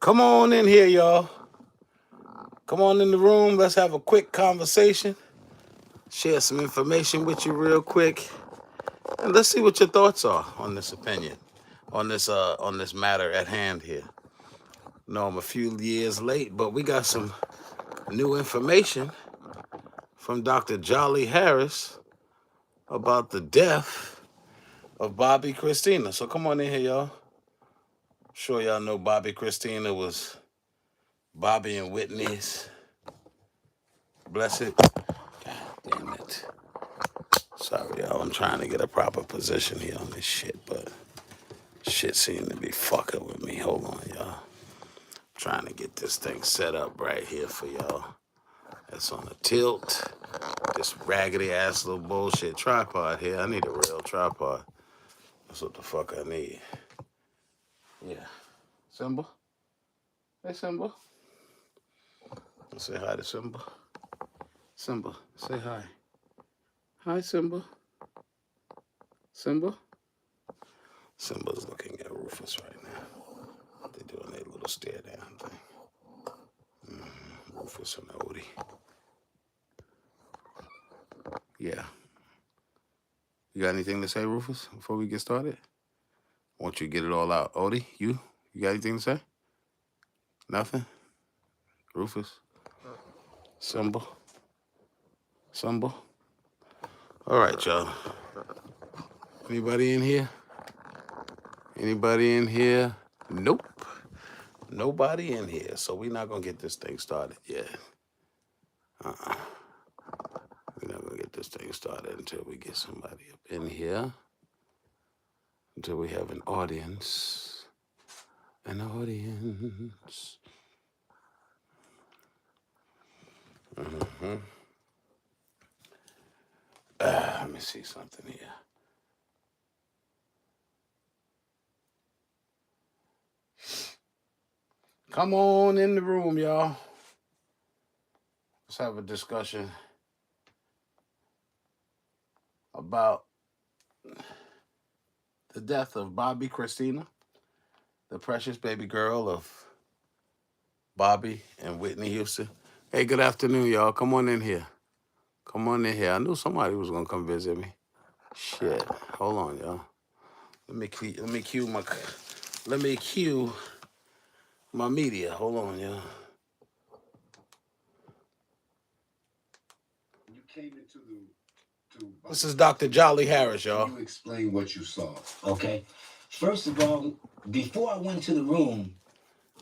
Come on in here, y'all. Come on in the room. Let's have a quick conversation. Share some information with you real quick. And let's see what your thoughts are on this opinion, on this matter at hand here. No, I'm a few years late, but we got some new information from Dr. Jollie Harris about the death of Bobbi Kristina. So come on in here, y'all. I'm sure y'all know Bobbi Kristina was Bobby and Whitney's. Bless it. God damn it. Sorry, y'all. I'm trying to get a proper position here on this shit, but shit seems to be fucking with me. Hold on, y'all. I'm trying to get this thing set up right here for y'all. That's on a tilt. This raggedy ass little bullshit tripod here. I need a real tripod. That's what the fuck I need. Yeah. Simba? Hey, Simba. Say hi to Simba. Simba, say hi. Hi, Simba. Simba? Simba's looking at Rufus right now. They're doing their little stare down thing. Rufus and Odie. Yeah. You got anything to say, Rufus, before we get started? I want you to get it all out. Odie, you got anything to say? Nothing? Rufus? Simba? Simba? All right, y'all. Anybody in here? Anybody in here? Nope. Nobody in here. So we're not going to get this thing started yet. We're not going to get this thing started until we get somebody up in here. Until we have an audience. An audience. Let me see something here. Come on in the room, y'all. Let's have a discussion about the death of Bobbi Kristina, the precious baby girl of Bobby and Whitney Houston. Hey, good afternoon, y'all. Come on in here. Come on in here. I knew somebody was gonna come visit me. Shit. Hold on, y'all. Let me cue my media. Hold on, y'all. You came into This is Dr. Jollie Harris, y'all. You explain what you saw. Okay. First of all, before I went to the room,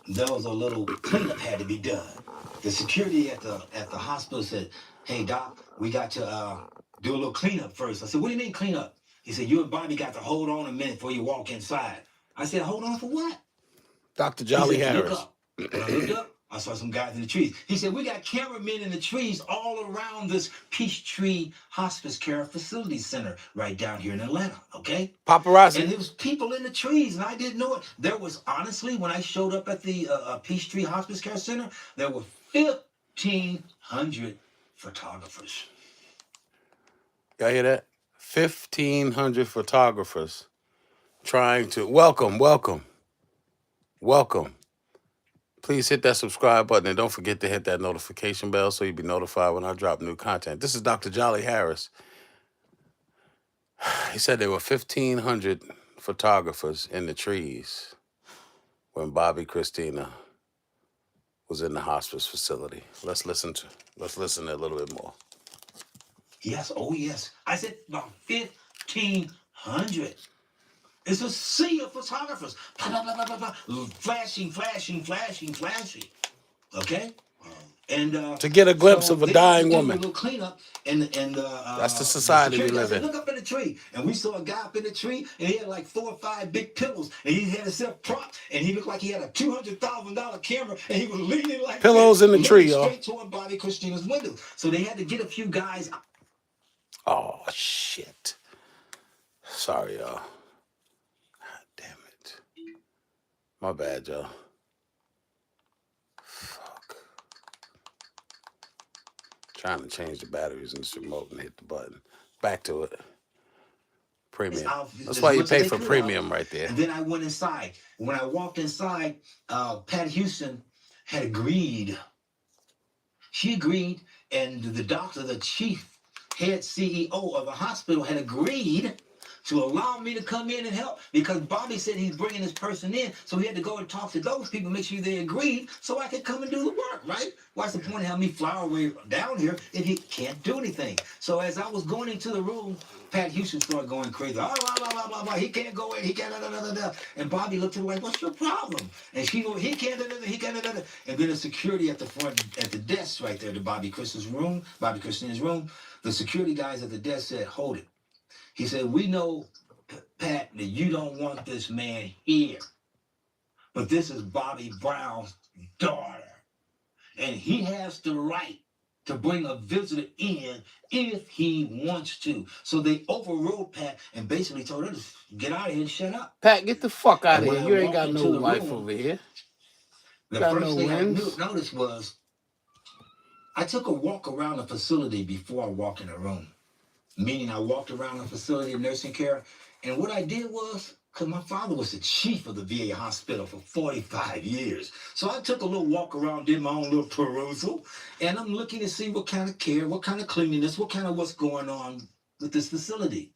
there was a little cleanup had to be done. The security at the hospital said, "Hey doc, we got to do a little cleanup first." I said, "What do you mean cleanup?" He said, "You and Bobby got to hold on a minute before you walk inside." I said, "Hold on for what?" Dr. Jollie He said, "Look Harris. up." When I looked up, I saw some guys in the trees. He said, "We got cameramen in the trees all around this Peachtree Hospice Care Facility Center right down here in Atlanta, okay?" Paparazzi. And there was people in the trees, and I didn't know it. There was, honestly, when I showed up at the Peachtree Hospice Care Center, there were 1,500 photographers. Y'all hear that? 1,500 photographers trying to welcome. Please hit that subscribe button and don't forget to hit that notification bell so you'll be notified when I drop new content. This is Dr. Jollie Harris. He said there were 1,500 photographers in the trees when Bobbi Kristina was in the hospice facility. Let's listen a little bit more. Yes, oh yes. I said about 1,500. It's a sea of photographers. Blah, blah, blah, blah, blah, flashing. Okay? And To get a glimpse so of a they got to dying do woman. a little cleanup, and That's the society we security guy live said, in. "Look up in the tree." And we saw a guy up in the tree, and he had like 4 or 5 big pillows, and he had himself propped, and he looked like he had a $200,000 camera, and he was leaning like Pillows this, in the tree, y'all. straight toward Bobbi Kristina's window. So they had to get a few guys. Oh shit! Sorry, y'all. God damn it. My bad, y'all. Fuck. Trying to change the batteries in this remote and hit the button. Back to it. Premium. That's as why you much as pay they for could premium right there. And then I went inside. When I walked inside, Pat Houston had agreed. She agreed, and the doctor, the chief head CEO of the hospital, had agreed to allow me to come in and help because Bobby said he's bringing this person in, so he had to go and talk to those people, make sure they agreed, so I could come and do the work, right? What's the point of having me fly away down here if he can't do anything? So as I was going into the room, Pat Houston started going crazy. Oh, blah, blah, blah, blah, blah. He can't go in. He can't. Da, da, da, da. And Bobby looked at her like, "What's your problem?" And she go, "He can't. Da, da, da, he can't." Da, da, da. And then the security at the front, at the desk right there, to Bobbi Kristina's room, the security guys at the desk said, "Hold it." He said, "We know, Pat, that you don't want this man here, but this is Bobby Brown's daughter, and he has the right to bring a visitor in if he wants to." So they overruled Pat and basically told her to get out of here and shut up. Pat, get the fuck out And of here. when I You ain't walked got no into the wife room, over here. the Got first no thing I wins. noticed was I took a walk around the facility before I walked in the room. Meaning I walked around the facility of nursing care, and what I did was, because my father was the chief of the VA hospital for 45 years, so I took a little walk around, did my own little perusal, and I'm looking to see what kind of care, what kind of cleanliness, what kind of what's going on with this facility.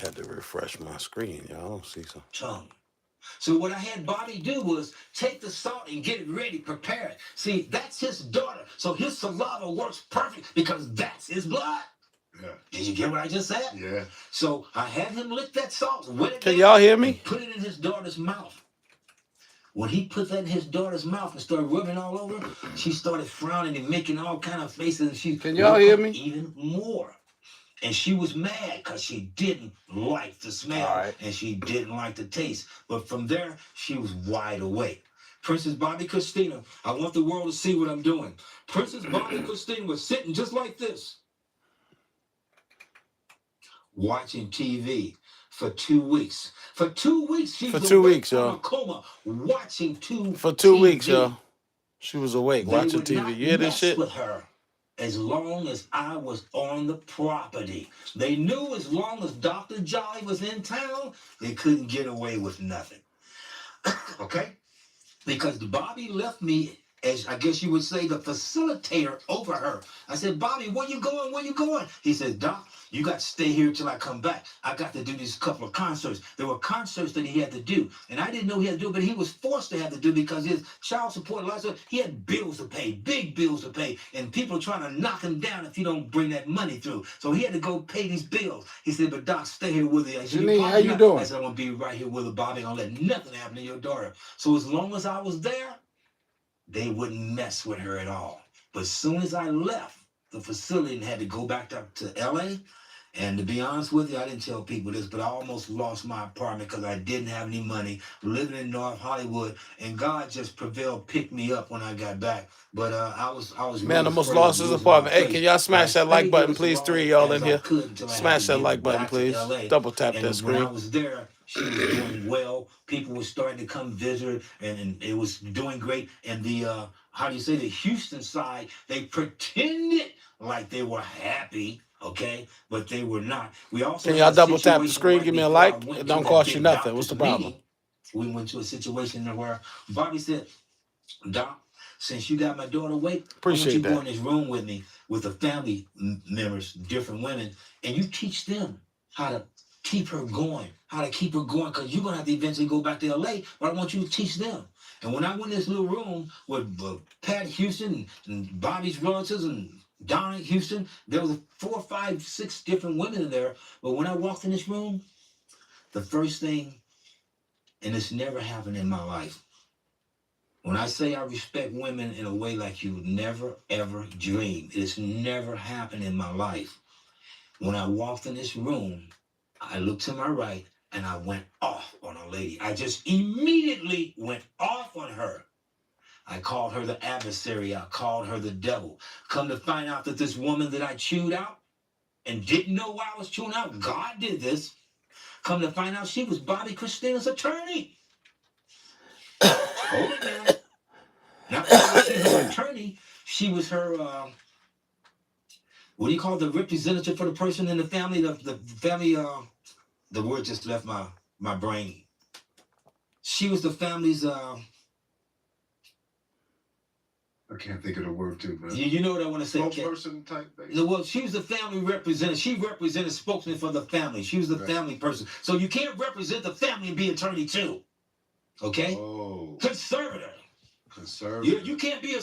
Had to refresh my screen, y'all. I don't see something. tongue. So what I had Bobby do was take the salt and get it ready, prepare it. See, that's his daughter. So his saliva works perfect because that's his blood. Yeah. Did you get what I just said? Yeah. So I had him lick that salt, wet it Can down, y'all hear and me? put it in his daughter's mouth. When he put that in his daughter's mouth and started rubbing all over, she started frowning and making all kind of faces. And she Can y'all hear woke me? up even more. And she was mad because she didn't like the smell All right. and she didn't like the taste. But from there, she was wide awake. Princess Bobbi Kristina, I want the world to see what I'm doing. Princess Bobbi Kristina was sitting just like this, watching TV for 2 weeks. For 2 weeks, she For was 2 awake weeks, from y'all. a coma, watching For 2 TV. weeks, y'all. She was awake They watching would TV. not You hear this mess shit? with her as long as I was on the property. They knew as long as Dr. Jollie was in town, they couldn't get away with nothing. Okay? Because Bobby left me, as I guess you would say, the facilitator over her. I said, Bobby, where you going? Where you going? He said, Doc, you got to stay here till I come back. I got to do these couple of concerts. There were concerts that he had to do. And I didn't know he had to do it, but he was forced to have to do because his child support, he had bills to pay, big bills to pay. And people trying to knock him down if you don't bring that money through. So he had to go pay these bills. He said, but Doc, stay here with you. I said, Janine, how you doing? I said, I'm going to be right here with her, Bobby. I'm going to let nothing happen to your daughter. So as long as I was there, they wouldn't mess with her at all. But as soon as I left the facility and had to go back to LA, and to be honest with you, I didn't tell people this, but I almost lost my apartment because I didn't have any money, living in North Hollywood, and God just prevailed, picked me up when I got back. But I was Man, really almost afraid of lost his losing my apartment. Hey, place. can y'all But I smash that like stayed button, there as please? long 3 of y'all as in I here. could until I had Smash to that get like button, back to please. LA. Double tap And that when I screen. was there, she was doing well. People were starting to come visit, and it was doing great. And the how do you say, the Houston side, they pretended like they were happy, okay, but they were not. We also Can had y'all a double tap the situation screen? right Give me a before I like. went It to don't that cost you big nothing. What's doctor's the problem? meeting. We went to a situation where Bobby said, Doc, since you got my daughter awake, I want you Appreciate to go that. in this room with me with the family members, different women, and you teach them how to keep her going, because you're going to have to eventually go back to LA, but I want you to teach them. And when I went in this little room with Pat Houston and Bobby's relatives and Donna Houston, there was 4, 5, 6 different women in there. But when I walked in this room, the first thing, and it's never happened in my life, when I say I respect women in a way like you would never, ever dream, it's never happened in my life. When I walked in this room, I looked to my right and I went off on a lady. I just immediately went off on her. I called her the adversary. I called her the devil. Come to find out that this woman that I chewed out and didn't know why I was chewing out, God did this. Come to find out she was Bobbi Kristina's attorney. Hold it now. Not only was she her attorney, she was her, what do you call the representative for the person in the family? The family, the word just left my brain. She was the family's, I can't think of the word too, but you know what I want to say. spokesperson type thing. No, well, she was the family representative. She represented spokesman for the family. She was the family person. So you can't represent the family and be attorney too. Okay? Oh, Conservator. conservative. Yeah, you can't be a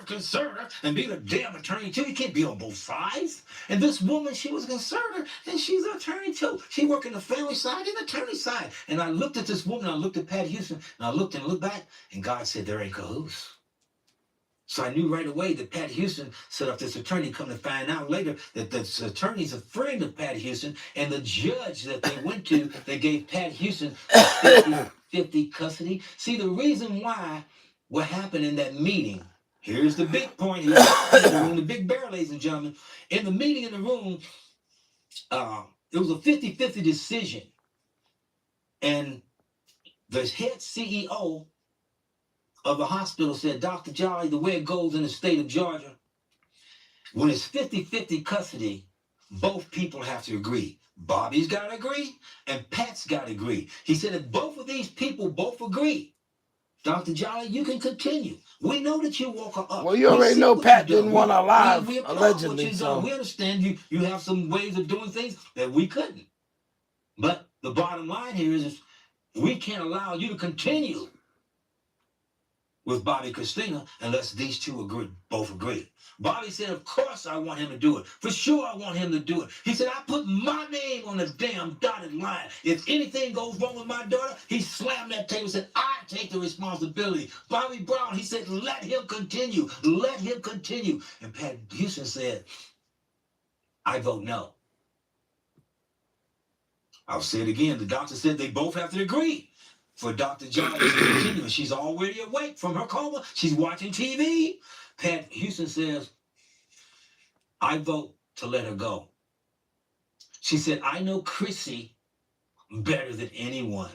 conservator and be the damn attorney too. You can't be on both sides. And this woman, she was a conservator and she's an attorney too. She worked in the family side and the attorney side. And I looked at this woman, I looked at Pat Houston, and I looked back, and God said, they're in cahoots. So I knew right away that Pat Houston set up this attorney. Come to find out later that this attorney's a friend of Pat Houston, and the judge that they went to, they gave Pat Houston 50-50 custody. See, the reason why what happened in that meeting, here's the big point, here's the big bear, ladies and gentlemen. In the meeting in the room, it was a 50-50 decision. And the head CEO of the hospital said, Dr. Jollie, the way it goes in the state of Georgia, when it's 50-50 custody, both people have to agree. Bobby's got to agree, and Pat's got to agree. He said, if both of these people both agree, Dr. Jollie, you can continue. We know that you woke her up. Well, you already know Pat didn't want her live, we applaud allegedly. what you've So done. We understand you have some ways of doing things that we couldn't. But the bottom line here is we can't allow you to continue with Bobbi Kristina unless these two both agree. Bobbi said, of course I want him to do it. For sure I want him to do it. He said, I put my name on the damn dotted line. If anything goes wrong with my daughter, he slammed that table and said, I take the responsibility. Bobby Brown, he said, let him continue. Let him continue. And Pat Houston said, I vote no. I'll say it again. The doctor said they both have to agree for Dr. Jollie to continue. And she's already awake from her coma. She's watching TV. Pat Houston says, I vote to let her go. She said, I know Chrissy better than anyone.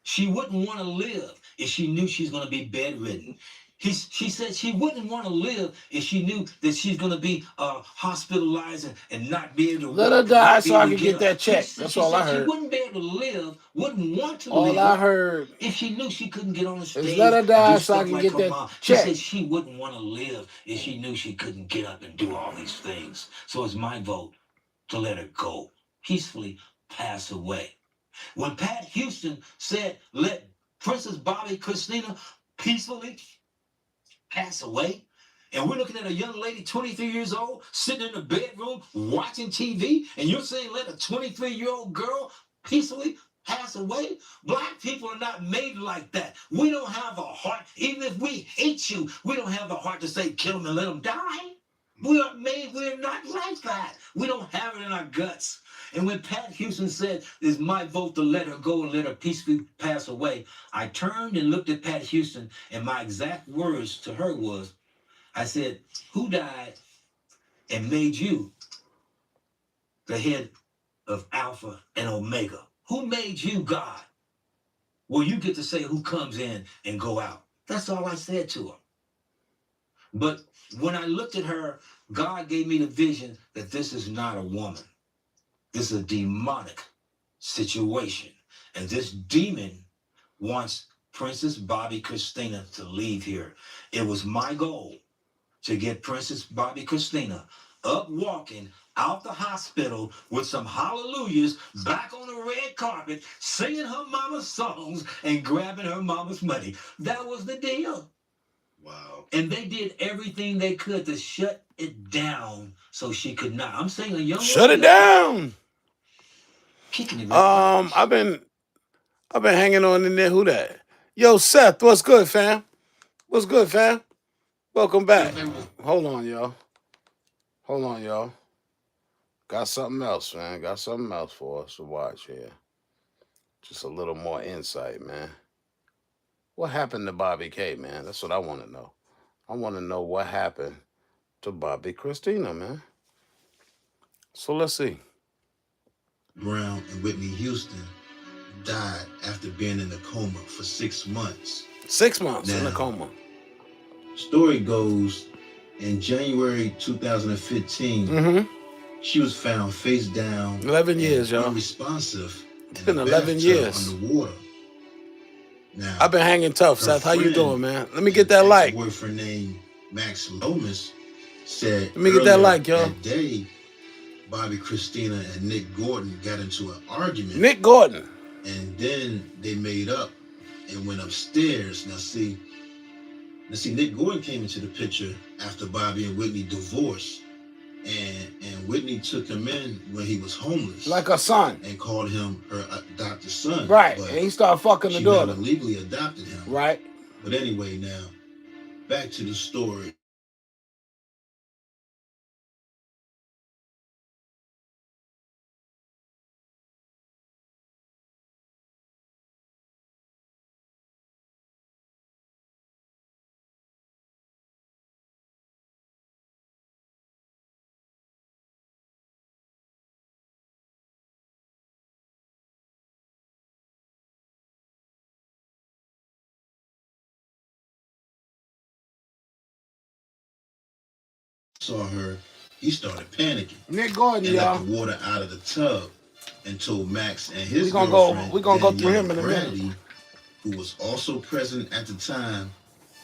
She wouldn't want to live if she knew she's going to be bedridden. She said she wouldn't want to live if she knew that she's going to be hospitalized and not be able to Let her die so I can get that check. That's all I heard. She wouldn't be able to live, wouldn't want to All live. I heard if she knew she couldn't get on the stage. Let her die so I can get that check. She said she wouldn't want to live if she knew she couldn't get up and do all these things. So it's my vote to let her go, peacefully pass away. When Pat Houston said, let Princess Bobbi Kristina peacefully pass away, and we're looking at a young lady, 23 years old, sitting in the bedroom watching TV, and you're saying let a 23-year-old girl peacefully pass away? Black people are not made like that. We don't have a heart. Even if we hate you, we don't have a heart to say kill them and let them die. We are made, we're not like that. We don't have it in our guts. And when Pat Houston said, it's my vote to let her go and let her peacefully pass away, I turned and looked at Pat Houston, and my exact words to her was, I said, who died and made you the head of Alpha and Omega? Who made you God? Well, you get to say who comes in and go out. That's all I said to her. But when I looked at her, God gave me the vision that this is not a woman. This is a demonic situation. And this demon wants Princess Bobbi Kristina to leave here. It was my goal to get Princess Bobbi Kristina up walking out the hospital with some hallelujahs, back on the red carpet, singing her mama's songs and grabbing her mama's money. That was the deal. Wow. And they did everything they could to shut it down so she could not. I'm saying a young shut it down. Kicking it. I've been hanging on in there. Who that? Yo, Seth, what's good, fam? What's good, fam? Welcome back. Hold on, y'all. Hold on, y'all. Got something else, man. Got something else for us to watch here. Just a little more insight, man. What happened to Bobby K, man? That's what I want to know. I want to know what happened to Bobbi Kristina, man. So let's see. Brown and Whitney Houston died after being in a coma for 6 months. 6 months in a Now, coma. Story goes, in January 2015, she was found face down. 11 years, y'all. Unresponsive. It's been 11 years. Underwater. Now, I've been hanging tough, Seth. How you doing, man? Let me get that like. Boyfriend named Max Lomas said, let me get that like, y'all. That day, Bobbi Kristina and Nick Gordon got into an argument. Nick Gordon. And then they made up and went upstairs. Now see, Nick Gordon came into the picture after Bobby and Whitney divorced. And Whitney took him in when he was homeless. Like a son. And called him her adopted son. Right. But and he started fucking the daughter. She legally adopted him. Right. But anyway, now, back to the story. Saw her, he started panicking. Nick Gordon, and y'all. let the water out of the tub and told Max and his we're gonna go through him in a minute. Who was also present at the time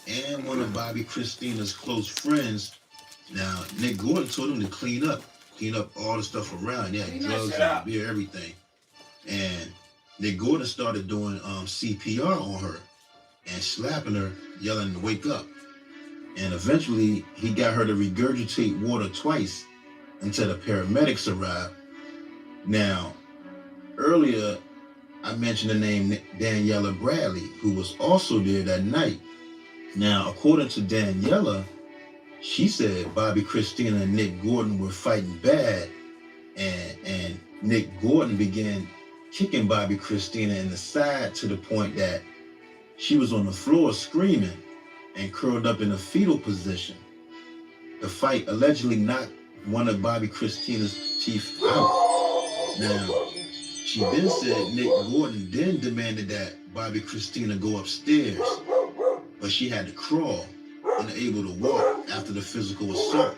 and one of Bobbi Kristina's close friends. Now, Nick Gordon told him to clean up all the stuff around. Yeah, drugs and beer, everything. And Nick Gordon started doing CPR on her and slapping her, yelling to wake up. And eventually, he got her to regurgitate water twice until the paramedics arrived. Now, earlier, I mentioned the name Daniela Bradley, who was also there that night. Now, according to Daniela, she said Bobbi Kristina and Nick Gordon were fighting bad, and Nick Gordon began kicking Bobbi Kristina in the side to the point that she was on the floor screaming and curled up in a fetal position. The fight allegedly knocked one of Bobbi Kristina's teeth out. Now, she then said Nick Gordon then demanded that Bobbi Kristina go upstairs, but she had to crawl, unable to walk after the physical assault.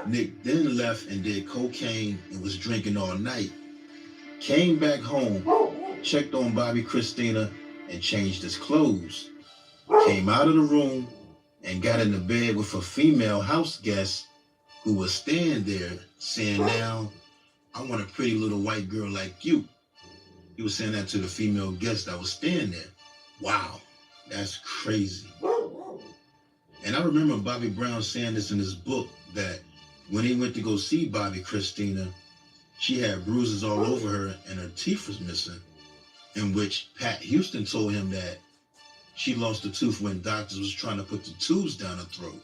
Nick then left and did cocaine and was drinking all night. Came back home, checked on Bobbi Kristina, and changed his clothes. Came out of the room and got in the bed with a female house guest who was staying there, saying, "Now, I want a pretty little white girl like you." He was saying that to the female guest that was staying there. Wow, that's crazy. And I remember Bobby Brown saying this in his book, that when he went to go see Bobbi Kristina, she had bruises all over her and her teeth was missing, in which Pat Houston told him that she lost a tooth when doctors was trying to put the tubes down her throat.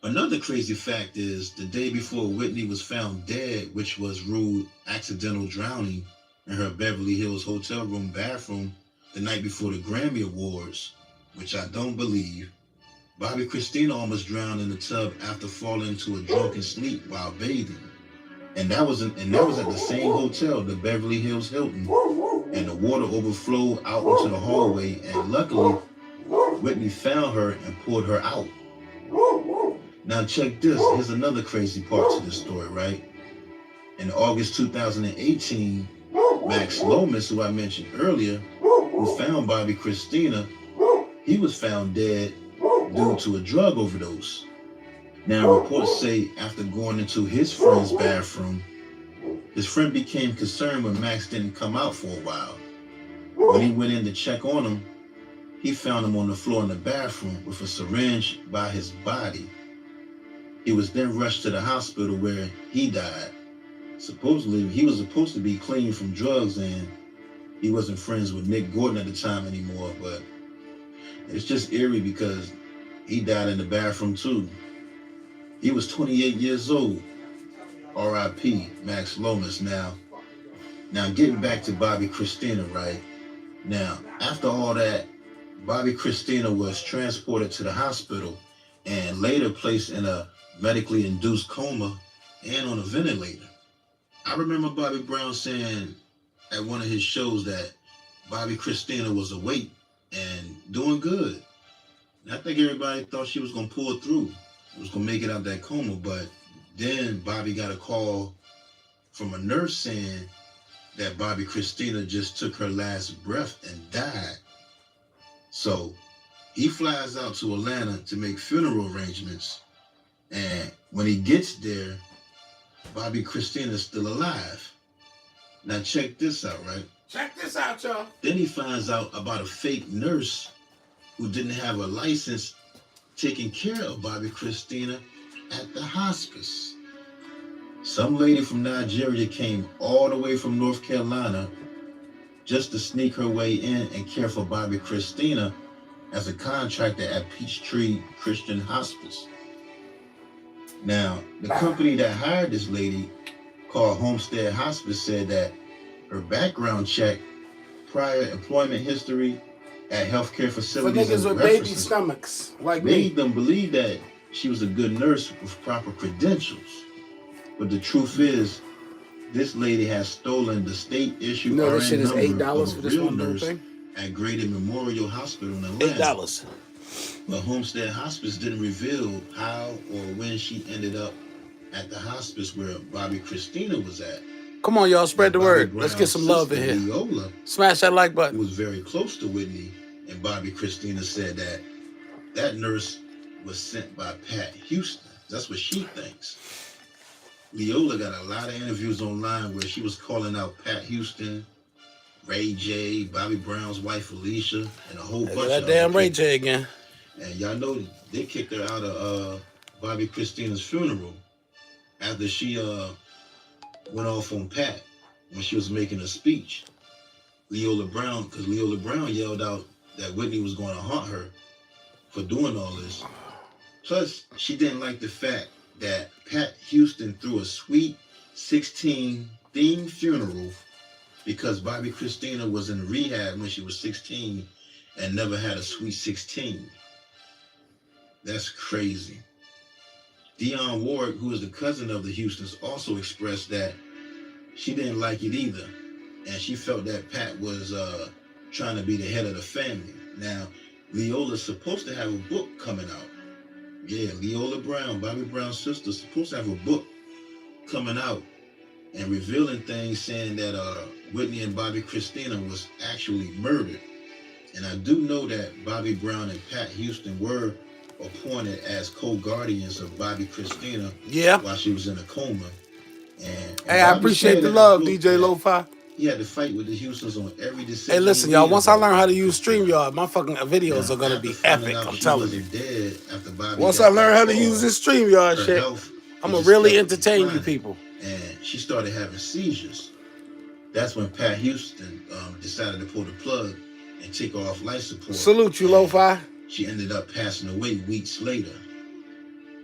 Another crazy fact is the day before Whitney was found dead, which was ruled accidental drowning in her Beverly Hills hotel room bathroom the night before the Grammy Awards, which I don't believe, Bobbi Kristina almost drowned in the tub after falling into a drunken sleep while bathing. And that was at the same hotel, the Beverly Hills Hilton, and the water overflowed out into the hallway, and luckily, Whitney found her and pulled her out. Now check this, here's another crazy part to this story, right? In August 2018, Max Lomas, who I mentioned earlier, who found Bobbi Kristina, he was found dead due to a drug overdose. Now reports say after going into his friend's bathroom, his friend became concerned when Max didn't come out for a while. When he went in to check on him, he found him on the floor in the bathroom with a syringe by his body. He was then rushed to the hospital where he died. Supposedly, he was supposed to be clean from drugs and he wasn't friends with Nick Gordon at the time anymore, but it's just eerie because he died in the bathroom too. He was 28 years old. R.I.P. Max Lomas. Now getting back to Bobbi Kristina, right? Now, after all that, Bobbi Kristina was transported to the hospital and later placed in a medically induced coma and on a ventilator. I remember Bobby Brown saying at one of his shows that Bobbi Kristina was awake and doing good. And I think everybody thought she was going to pull through, was going to make it out that coma, but then Bobby got a call from a nurse saying that Bobbi Kristina just took her last breath and died. So he flies out to Atlanta to make funeral arrangements. And when he gets there, Bobbi Kristina is still alive. Now check this out, right? Check this out, y'all. Then he finds out about a fake nurse who didn't have a license taking care of Bobbi Kristina at the hospice. Some lady from Nigeria came all the way from North Carolina just to sneak her way in and care for Bobbi Kristina as a contractor at Peachtree Christian Hospice. Now, the company that hired this lady, called Homestead Hospice, said that her background check, prior employment history at healthcare For facilities niggas and with baby references stomachs like me. made them believe that she was a good nurse with proper credentials. But the truth is, this lady has stolen the state-issued You know this RN shit is number $8 of for a this real one little nurse thing? at Grady Memorial Hospital in Atlanta. $8. But Homestead Hospice didn't reveal how or when she ended up at the hospice where Bobbi Kristina was at. Come on, y'all, spread the Bobby word. Let's get Brown's some love in sister, here. Leola, Smash that like who button. was very close to Whitney and Bobbi Kristina, said that that nurse was sent by Pat Houston. That's what she thinks. Leola got a lot of interviews online where she was calling out Pat Houston, Ray J, Bobby Brown's wife Alicia, and a whole bunch That of damn other Ray people. J again. And y'all know they kicked her out of Bobbi Kristina's funeral after she went off on Pat when she was making a speech. Leola Brown, because Leola Brown yelled out that Whitney was going to haunt her for doing all this. Plus, she didn't like the fact that Pat Houston threw a Sweet 16 themed funeral because Bobbi Kristina was in rehab when she was 16 and never had a Sweet 16. That's crazy. Dionne Warwick, who is the cousin of the Houstons, also expressed that she didn't like it either. And she felt that Pat was trying to be the head of the family. Now, Leola's supposed to have a book coming out. Yeah, Leola Brown, Bobby Brown's sister, supposed to have a book coming out and revealing things saying that Whitney and Bobbi Kristina was actually murdered. And I do know that Bobby Brown and Pat Houston were appointed as co-guardians of Bobbi Kristina while she was in a coma. And hey, I appreciate the love, DJ Lo-Fi. He had to fight with the Houstons on every decision. Hey, listen, y'all. Once I learn how to use StreamYard, my fucking videos are gonna be epic. I'm telling you. Once I learn how to use this StreamYard shit, I'm gonna really entertain you people. And she started having seizures. That's when Pat Houston decided to pull the plug and take her off life support. Salute you, Lo-Fi. She ended up passing away weeks later.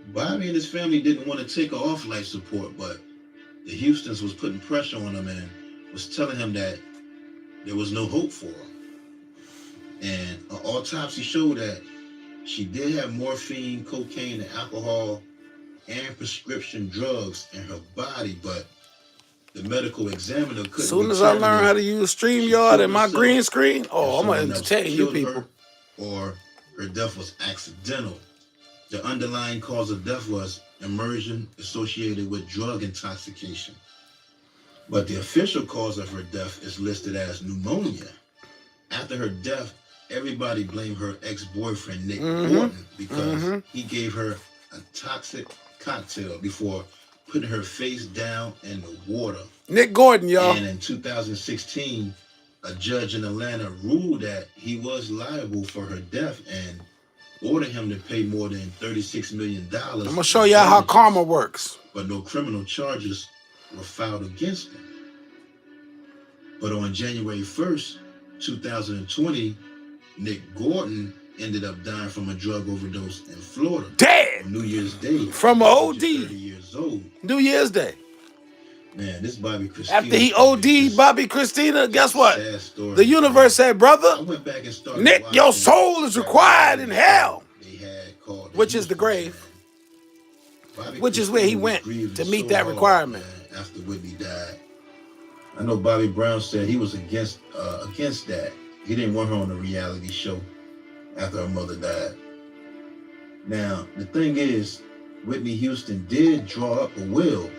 Bobby and his family didn't want to take her off life support, but the Houstons was putting pressure on him and was telling him that there was no hope for her. And an autopsy showed that she did have morphine, cocaine, and alcohol and prescription drugs in her body, but the medical examiner couldn't. As soon as I learn how to use StreamYard and my green screen, I'm gonna entertain you people. Or her death was accidental. The underlying cause of death was immersion associated with drug intoxication. But the official cause of her death is listed as pneumonia. After her death, everybody blamed her ex-boyfriend, Nick Gordon, because he gave her a toxic cocktail before putting her face down in the water. Nick Gordon, y'all. And in 2016, a judge in Atlanta ruled that he was liable for her death and ordered him to pay more than $36 million. I'm gonna show y'all how karma works. But no criminal charges were filed against him. But on January 1st, 2020, Nick Gordon ended up dying from a drug overdose in Florida. Dead! On New Year's Day. From an OD. 30 years old. New Year's Day. Man, this Bobbi Kristina. After he OD'd Bobbi Kristina, guess what? The universe said, brother, Nick, your soul is required in hell. Which is the grave. Which is where he went to meet that requirement. After Whitney died. I know Bobby Brown said he was against that. He didn't want her on a reality show after her mother died. Now, the thing is, Whitney Houston did draw up a will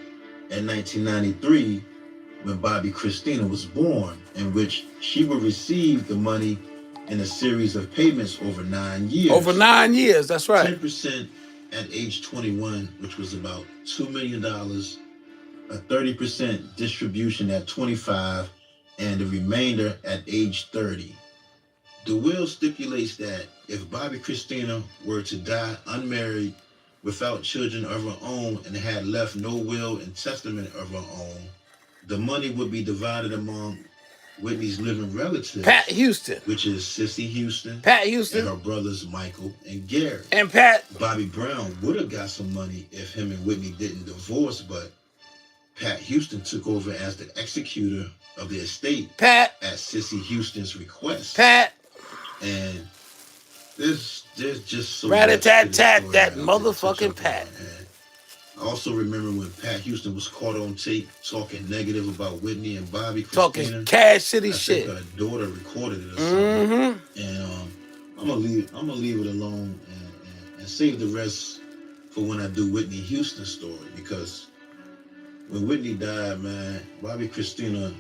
in 1993 when Bobbi Kristina was born, in which she would receive the money in a series of payments over 9 years. Over 9 years, that's right. 10% at age 21, which was about $2 million, a 30% distribution at 25, and the remainder at age 30. The will stipulates that if Bobbi Kristina were to die unmarried, without children of her own, and had left no will and testament of her own, the money would be divided among Whitney's living relatives. Pat Houston. Which is Sissy Houston. Pat Houston. And her brothers Michael and Gary. And Pat. Bobby Brown would have got some money if him and Whitney didn't divorce, but Pat Houston took over as the executor of the estate. Pat. At Sissy Houston's request. Pat. And there's just so rat-a-tat-tat, that motherfucking Pat. I also remember when Pat Houston was caught on tape talking negative about Whitney and Bobbi Kristina. Talking Cash City shit. Her daughter recorded it or something. And I'm gonna leave it alone and save the rest for when I do Whitney Houston's story, because when Whitney died, man, Bobbi Kristina,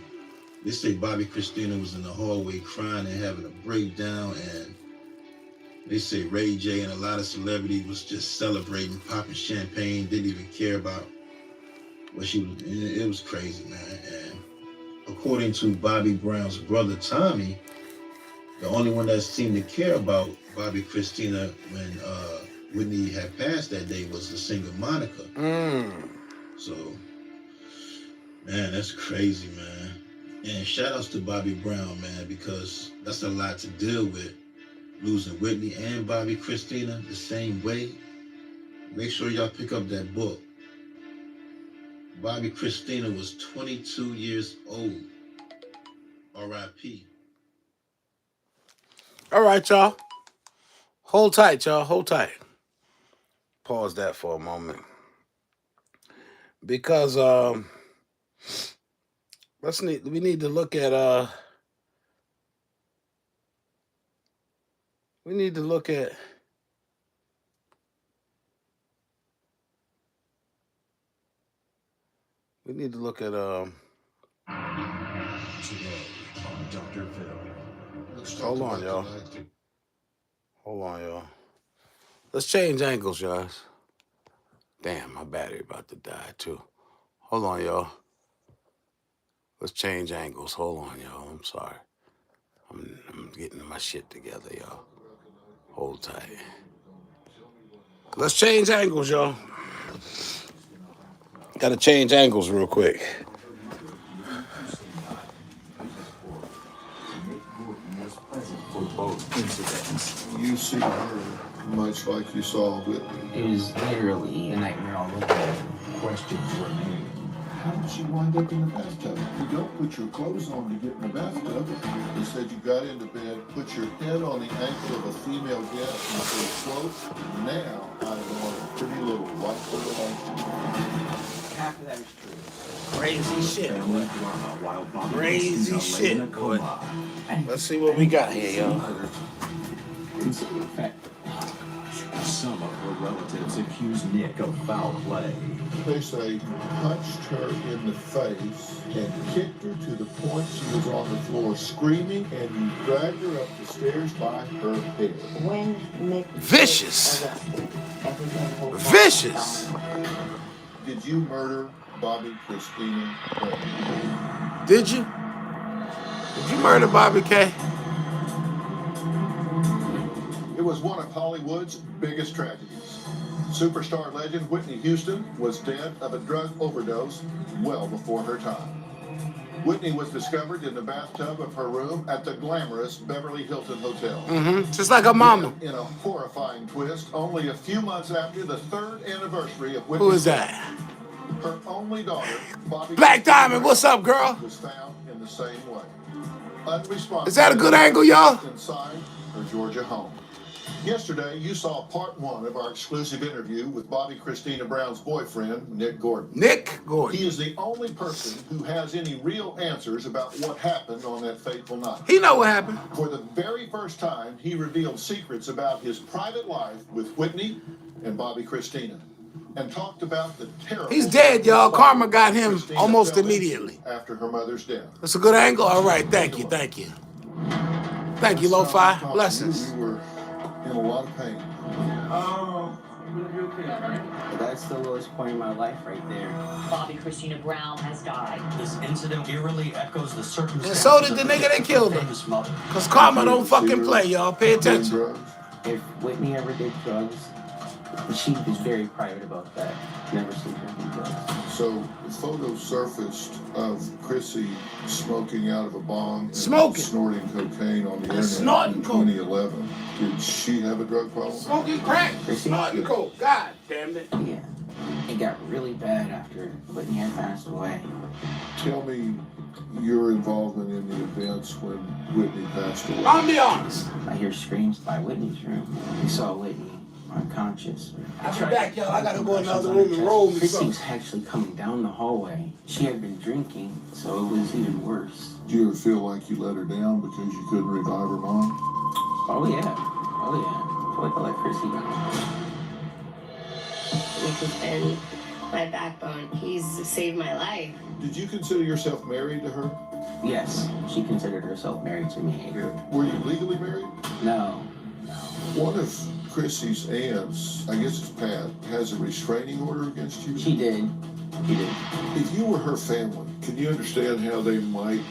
they say Bobbi Kristina was in the hallway crying and having a breakdown, and they say Ray J and a lot of celebrities was just celebrating, popping champagne, didn't even care about what she was. It was crazy, man. And according to Bobby Brown's brother Tommy, the only one that seemed to care about Bobbi Kristina when Whitney had passed that day was the singer Monica. So, man, that's crazy, man. And shout outs to Bobby Brown, man, because that's a lot to deal with. Losing Whitney and Bobbi Kristina the same way. Make sure y'all pick up that book. Bobbi Kristina was 22 years old. R.I.P. All right, y'all. Hold tight, y'all. Hold tight. Pause that for a moment. Because we need to look at hold on, y'all. Hold on, y'all. Let's change angles, y'all. Damn, my battery about to die too. Hold on, y'all. Let's change angles. Hold on, y'all. I'm sorry. I'm getting my shit together, y'all. Hold tight. Let's change angles, y'all. Gotta change angles real quick. For both incidents, you see her much like you saw Whitney. It was literally a nightmare all over. Questions remain. How did she wind up in the bathtub? You don't put your clothes on to get in the bathtub. They said you got into bed, put your head on the ankle of a female guest and said, float. Now I want a pretty little white little ankle. Half of that is true. Crazy shit. Family drama while Bobbi Crazy Kristina lay in a shit, boy. coma. Let's see what we got here, y'all. Consider the fact that some of her relatives accuse Nick of foul play. They say punched her in the face and kicked her to the point she was on the floor screaming, and you dragged her up the stairs by her hair. When Nick Vicious. was arrested, everything was Vicious. Did you murder Bobbi Kristina? Did you? Did you murder Bobby K? It was one of Hollywood's biggest tragedies. Superstar legend Whitney Houston was dead of a drug overdose well before her time. Whitney was discovered in the bathtub of her room at the glamorous Beverly Hilton Hotel. Just like her mama. In a horrifying twist, only a few months after the 3rd anniversary of Whitney's Who is death, that? her only daughter, Bobbi Black Kristina Diamond, what's up, girl? was found in the same way. Unresponsive. Is that a good angle, y'all? Inside her Georgia home. Yesterday, you saw part 1 of our exclusive interview with Bobbi Kristina Brown's boyfriend, Nick Gordon. Nick Gordon. He is the only person who has any real answers about what happened on that fateful night. He know what happened. For the very first time, he revealed secrets about his private life with Whitney and Bobbi Kristina, and talked about the terrible... He's dead, y'all. Karma got him Kristina almost fell immediately. after her mother's death. That's a good angle? All right, thank you, thank you. Thank you, Lo-Fi. Blessings. We were in a lot of pain. That's the lowest point in my life right there. Bobbi Kristina Brown has died. This incident eerily echoes the circumstances. And so did the nigga that killed him. famous mother. Because karma don't fucking play, y'all. Pay Doing attention. drugs. If Whitney ever did drugs, she was very private about that. Never seen her do drugs. So photos surfaced of Chrissy smoking out of a bong and Smoking. snorting cocaine on the internet Snorting in coke. 2011. Did she have a drug problem? Smoking crack, snorting coke. God damn it. Yeah. It got really bad after Whitney had passed away. Tell me your involvement in the events when Whitney passed away. I'll be honest. I hear screams by Whitney's room. We saw Whitney unconscious. I'll be back, y'all. I gotta go in the other room and roll me Chrissy was something. actually coming down the hallway. She had been drinking, so it was even worse. Do you ever feel like you let her down because you couldn't revive her mom? Oh yeah. Oh yeah. I feel like I let Chrissy down. Nick has been my backbone. He's saved my life. Did you consider yourself married to her? Yes, she considered herself married to me. Were you legally married? No. One of Chrissy's aunts, I guess it's Pat, has a restraining order against you. She did. He did. If you were her family, can you understand how they might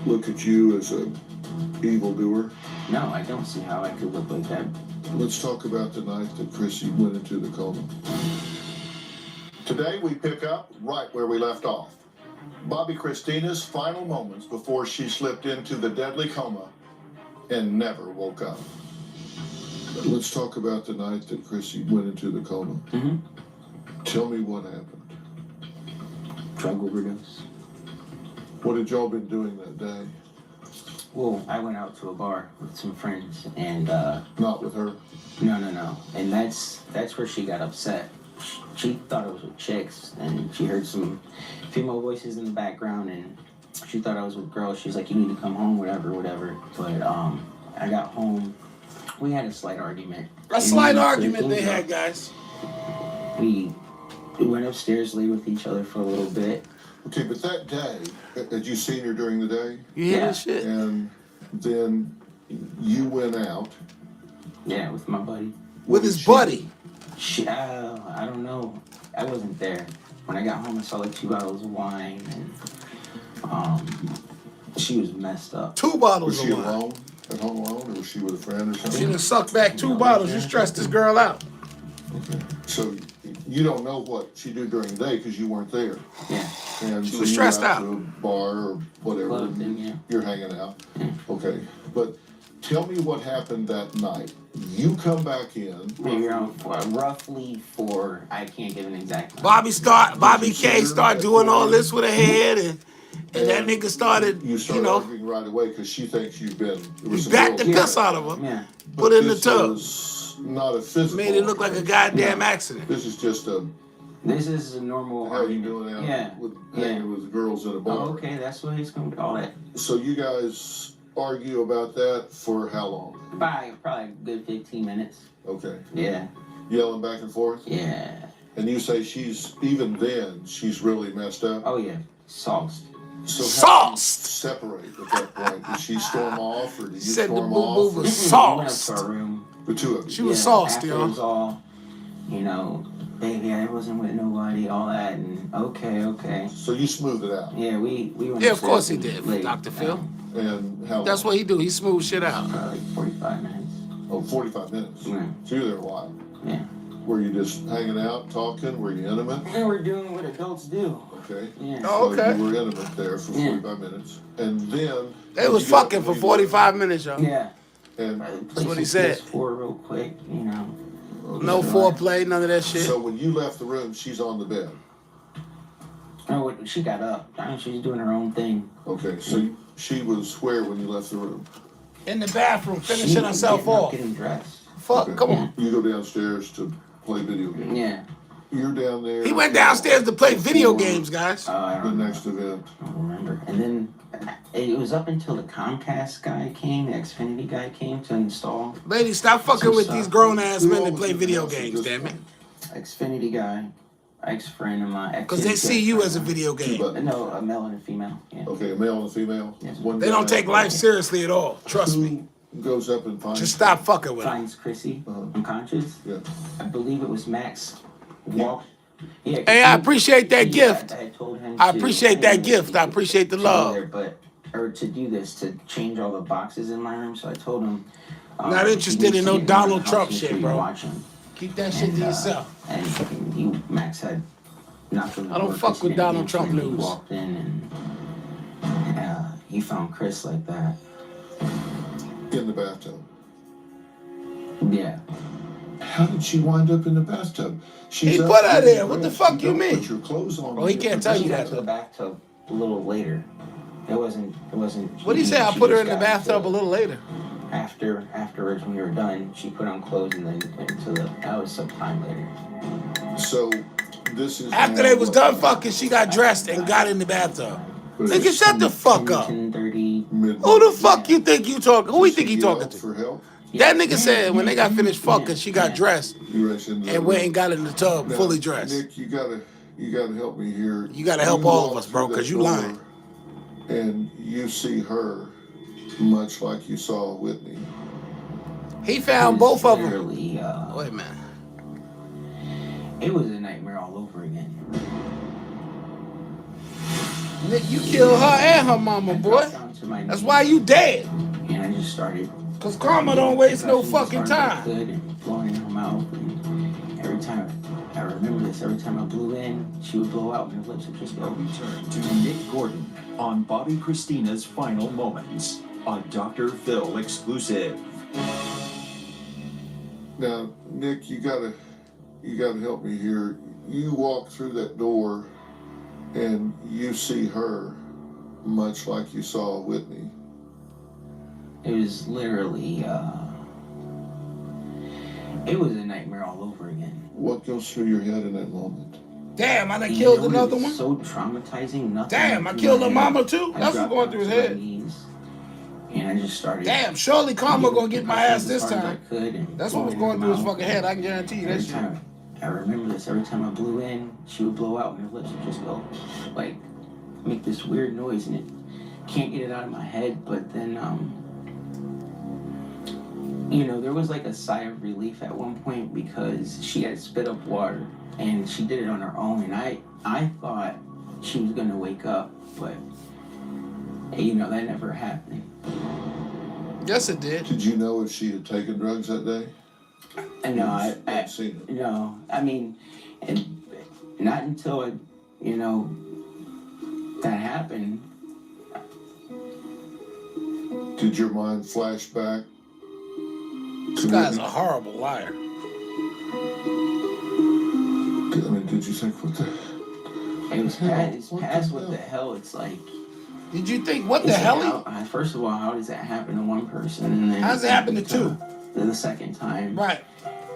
look at you as a evildoer? No, I don't see how I could look like that. Let's talk about the night that Chrissy went into the coma. Today we pick up right where we left off. Bobbi Kristina's final moments before she slipped into the deadly coma and never woke up. Let's talk about the night that Chrissy went into the coma. Mm-hmm. Tell me what happened. Drug overdose. What had y'all been doing that day? Well, I went out to a bar with some friends, and Not with her? no. And that's where she got upset. She thought it was with chicks, and she heard some female voices in the background, and she thought I was with girls. She's like, "You need to come home, whatever." But I got home. We had a slight argument. A slight argument they had, guys. We went upstairs, lay with each other for a little bit. Okay, but that day, had you seen her during the day? You hear Yeah. that shit? And then you went out. Yeah, with my buddy. With his buddy. She, I don't know. I wasn't there. When I got home, I saw like 2 bottles of wine, and she was messed up. 2 bottles Was she of wine. alone? At home alone? Or was she with a friend or She something? done sucked back 2 bottles. You stressed this girl out. Okay. So you don't know what she did during the day because you weren't there. Yeah. And She so was you stressed went out. to a bar or whatever. Club thing, yeah. You're hanging out. Okay. But tell me what happened that night. You come back in. Maybe around roughly 4. I can't give an exact. Bobby K start doing all this with her head, and that nigga started, You start arguing right away because she thinks you've been. he backed the piss out of her, Yeah. put her in the This tub, is not a physical. made it look like a goddamn accident. This is just a. This is a normal. How you doing out Yeah. with hanging with girls at a bar? Oh, okay, that's what he's going to call it. So you guys argue about that for how long? Probably a good 15 minutes. Okay. Yeah. Yelling back and forth? Yeah. And you say even then, she's really messed up? Oh, yeah. Sauced. So how do you Sauced! separate at that point? Did she storm off or did you Said the storm boo-boo off? was We went up sauced. to our room. The two of you? She was sauced, after it y'all. was all, baby, I wasn't with nobody, all that, and okay. So you smoothed it out. Yeah, we went Yeah, of course he upstairs did, and laid Dr. Phil. down. And how That's long? what he do. He smooth shit out. Probably like 45 minutes. Oh, 45 minutes. Yeah. So you were there a while. Yeah. Were you just hanging out, talking? Were you intimate? And we're doing what adults do. Okay. Yeah. Oh, okay. So you were intimate there for Yeah. 45 minutes. And then... They was fucking for 45 minutes, y'all. Yeah. And That's what he said. PS4 real quick, No foreplay, none of that shit. so when you left the room, she's on the bed. Oh, she got up. I mean, she's doing her own thing. Okay, so she was where when you left the room? In the bathroom, She finishing was herself getting up, off. Getting dressed. Fuck, Okay. come on. You go downstairs to play video games. Yeah. You're down there. He went downstairs to play video games, guys. I The don't know. next event. I don't remember. And then it was up until the Comcast guy came, the Xfinity guy came to install. Ladies, stop fucking with these grown-ass men that play video games, damn it. Xfinity guy, ex-friend of mine. Because they see you as a video game. No, a male and a female. Yeah. Okay, a male and a female. Yes. One They don't guy. take life seriously at all. Trust me. Who goes up and finds? Just stop fucking with them. Finds Chrissy Uh-huh. unconscious. Yeah. I believe it was Max. Walked. Yeah, 'cause Hey, I appreciate that gift. I told him I to- appreciate that gift. I appreciate the to go love. there, or to do this, to change all the boxes in my room. So I told him. Not if interested you in see no him in Donald the house, Trump make shit, sure you bro. Watch him. Keep that shit to yourself. And Max had knocked on the I don't door. fuck Chris with didn't Donald answer, Trump and he news. walked in and he found Chris like that. In the bathtub. Yeah. How did she wind up in the bathtub? She's He out put her getting there. What the dressed. fuck you don't mean? Put your clothes on. Oh, he can't tell She you got that. to the bathtub a little later. It wasn't. What do you say? I she put her just in the got bathtub into- a little later. Afterwards, when we were done, she put on clothes and then went into the. That was some time later. So this is After now they was what? done fucking, she got dressed and got in the bathtub. But Nigga, it's shut the fuck up. 10:30. midnight. Who the fuck you think you talking? Who he think he She talking yelled to? for help. That nigga said when they got finished fucking, she got dressed You rushed into the and went room. and got in the tub Now, fully dressed. Nick, you gotta help me here. You gotta help all of walk us, bro, through 'cause that you door lying. And you see her much like you saw Whitney. He found both of them. Literally, Wait a minute. it was a nightmare all over again. Nick, you killed her and her mama, boy. That's why you dead. And I just started. Cause karma don't waste no fucking And time. blowing in her mouth. And every time I remember this, every time I blew in, she would blow out and her lips would just go. Return to Nick Gordon on Bobbi Kristina's final moments. A Dr. Phil exclusive. Now, Nick, you gotta help me here. You walk through that door and you see her much like you saw Whitney. It was literally, it was a nightmare all over again. What goes through your head in that moment? Damn, I done killed another one. So traumatizing. Nothing. Damn, I killed her mama too. That's what's going through his head. And I just started. Damn, surely karma gonna get my ass this time. And That's what was going through his fucking head. I can guarantee you that shit. I remember this. Every time I blew in, she would blow out and her lips would just go, like, make this weird noise, and it can't get it out of my head. But then, you know, there was like a sigh of relief at one point because she had spit up water, and she did it on her own. And I thought she was gonna wake up, but you know that never happened. Yes, it did. Did you know if she had taken drugs that day? No, I've seen it. No, I mean, and not until you know, that happened. Did your mind flash back? This guy's a horrible liar. I mean, did you think, what the? It was past what the hell. It's like. Did you think, what the hell? First of all, how does that happen to one person? And then how does it happen to two? Then the second time. Right.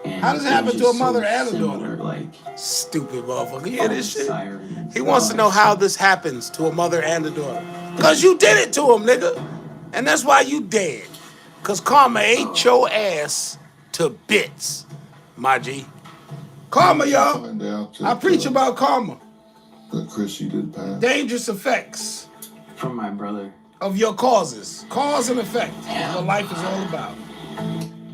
And how does it happen to a mother and a daughter? Like, stupid motherfucker. You hear this shit? Sirens. He wants to know how this happens to a mother and a daughter. Because you did it to him, nigga. And that's why you dead. Because karma ate your ass to bits, my G. Karma, y'all. I preach about karma. That Chris, you did pass. Dangerous effects. From my brother. Of your causes. Cause and effect. That's what life is all about.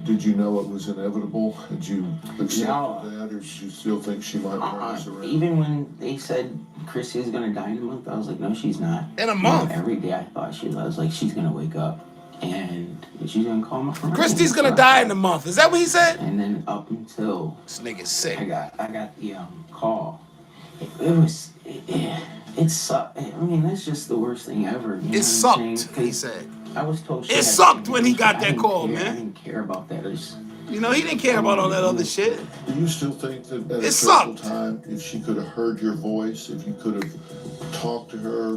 Did you know it was inevitable? Did you accept that, or did you still think she might pass around? Even when they said Chrissy is gonna die in a month, I was like, no, she's not. In a month? You know, every day I thought she was. I was like, she's gonna wake up and she's gonna call my friend. Christy's gonna die in a month. Is that what he said? And then up until this nigga's sick. I got the call. It sucked. I mean, that's just the worst thing ever. It sucked, he said. I was told it sucked when he got that call, man. I didn't care about that. You know, he didn't care about all that other shit. Do you still think that at a critical time, if she could have heard your voice, if you could have talked to her,